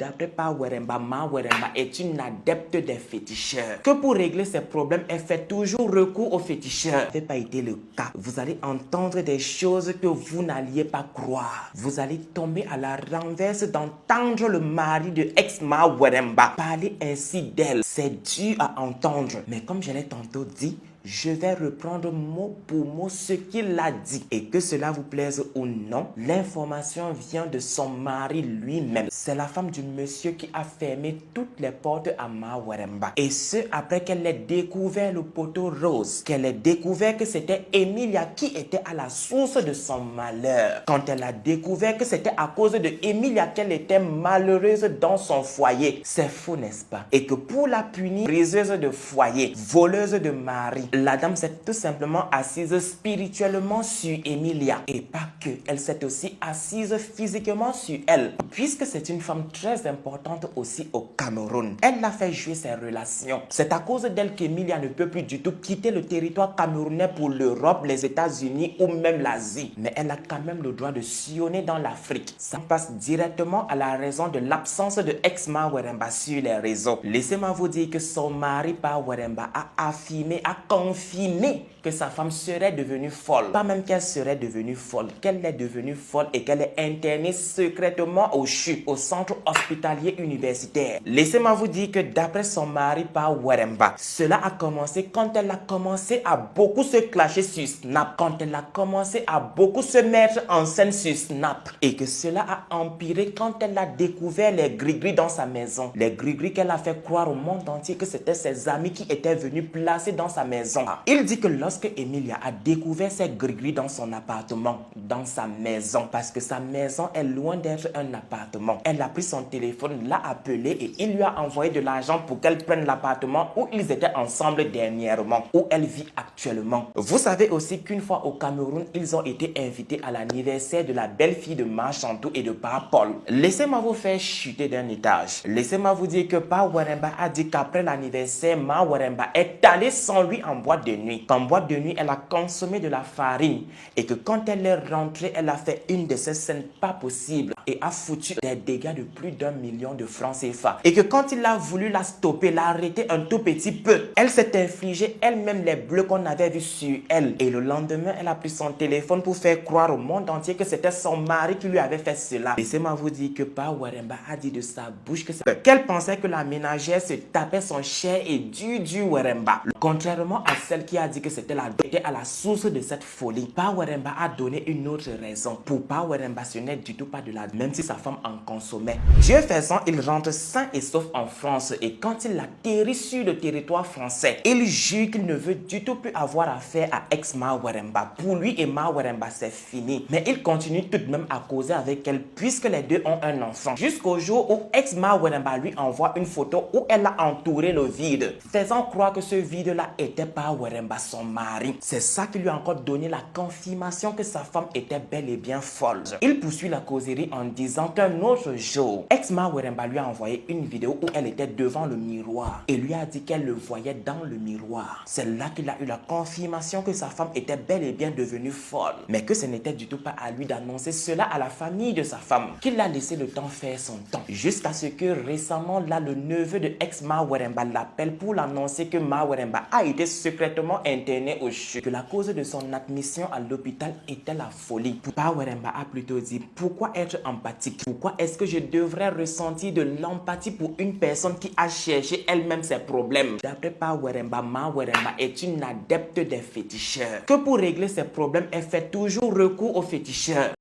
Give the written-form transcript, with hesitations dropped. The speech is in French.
d'après Pa Weremba, Ma Weremba est une adepte des féticheurs. Que pour régler ses problèmes, elle fait toujours recours aux féticheurs. Ce n'a pas été le cas. Vous allez entendre des choses que vous n'alliez pas croire. Vous allez tomber à la renverse d'entendre le mari de ex-Ma Weremba parler ainsi d'elle. C'est dur à entendre. Mais comme je l'ai tantôt dit, je vais reprendre mot pour mot ce qu'il a dit. Et que cela vous plaise ou non, l'information vient de son mari lui-même. C'est la femme du monsieur qui a fermé toutes les portes à Ma Weremba. Et ce, après qu'elle ait découvert le poteau rose. Qu'elle ait découvert que c'était Emilia qui était à la source de son malheur. Quand elle a découvert que c'était à cause de Emilia qu'elle était malheureuse dans son foyer. C'est faux, n'est-ce pas? Et que pour la punir, briseuse de foyer, voleuse de mari, la dame s'est tout simplement assise spirituellement sur Emilia. Et pas que, elle s'est aussi assise physiquement sur elle. Puisque c'est une femme très importante aussi au Cameroun. Elle a fait jouer ses relations. C'est à cause d'elle qu'Emilia ne peut plus du tout quitter le territoire camerounais pour l'Europe, les États-Unis ou même l'Asie. Mais elle a quand même le droit de sillonner dans l'Afrique. Ça passe directement à la raison de l'absence de ex-Ma Weremba sur les réseaux. Laissez-moi vous dire que son mari Pa Weremba a affirmé, a confirmé que sa femme serait devenue folle. Pas même qu'elle serait devenue folle, qu'elle est devenue folle et qu'elle est internée secrètement au CHU, au centre hospitalier universitaire. Laissez-moi vous dire que d'après son mari Pa Weremba, cela a commencé quand elle a commencé à beaucoup se clasher sur Snap, quand elle a commencé à beaucoup se mettre en scène sur Snap et que cela a empiré quand elle a découvert les gris-gris dans sa maison. Les gris-gris qu'elle a fait croire au monde entier que c'était ses amis qui étaient venus placer dans sa maison. Il dit que lorsque Emilia a découvert ces gris-gris dans son appartement, dans sa maison, parce que sa maison est loin d'être un appartement, elle a pris son téléphone, l'a appelé et il lui a envoyé de l'argent pour qu'elle prenne l'appartement où ils étaient ensemble dernièrement, où elle vit actuellement. Vous savez aussi qu'une fois au Cameroun, ils ont été invités à l'anniversaire de la belle-fille de Ma Chantou et de Pa Paul. Laissez-moi vous faire chuter d'un étage. Laissez-moi vous dire que Pa Weremba a dit qu'après l'anniversaire, Ma Weremba est allée sans lui en boîte de nuit. Qu'en boîte de nuit, elle a consommé de la farine et que quand elle est rentrée, elle a fait une de ces scènes pas possibles et a foutu des dégâts de plus d'1 million de francs CFA. Et que quand il a voulu la stopper, l'arrêter un tout petit peu, elle s'est infligée elle-même les bleus qu'on avait vus sur elle. Et le lendemain, elle a pris son téléphone pour faire croire au monde entier que c'était son mari qui lui avait fait cela. Laissez-moi vous dire que Pa Weremba a dit de sa bouche qu'elle pensait que la ménagère se tapait son cher et du Weremba. Contrairement à celle qui a dit que c'était à la source de cette folie, Pa Weremba a donné une autre raison. Pour Pa Weremba, ce n'est du tout pas de la même si sa femme en consommait. Dieu faisant, il rentre sain et sauf en France et quand il atterrit sur le territoire français, il jure qu'il ne veut du tout plus avoir affaire à ex-Ma Weremba. Pour lui et Ma Weremba, c'est fini. Mais il continue tout de même à causer avec elle puisque les deux ont un enfant. Jusqu'au jour où ex-Ma Weremba lui envoie une photo où elle a entouré le vide, faisant croire que ce vide-là était Pa Weremba, son mari. C'est ça qui lui a encore donné la confirmation que sa femme était bel et bien folle. Il poursuit la causerie en disant qu'un autre jour, ex-Ma Weremba lui a envoyé une vidéo où elle était devant le miroir et lui a dit qu'elle le voyait dans le miroir. C'est là qu'il a eu la confirmation que sa femme était bel et bien devenue folle, mais que ce n'était du tout pas à lui d'annoncer cela à la famille de sa femme, qu'il a laissé le temps faire son temps, jusqu'à ce que récemment, là, le neveu de ex-Ma Weremba l'appelle pour l'annoncer que Ma Weremba a été secrètement interné au CHU, que la cause de son admission à l'hôpital était la folie. Pa Weremba a plutôt dit: pourquoi être empathique? Pourquoi est-ce que je devrais ressentir de l'empathie pour une personne qui a cherché elle-même ses problèmes? D'après Pa Weremba, Ma Weremba est une adepte des féticheurs. Que pour régler ses problèmes, elle fait toujours recours aux féticheurs.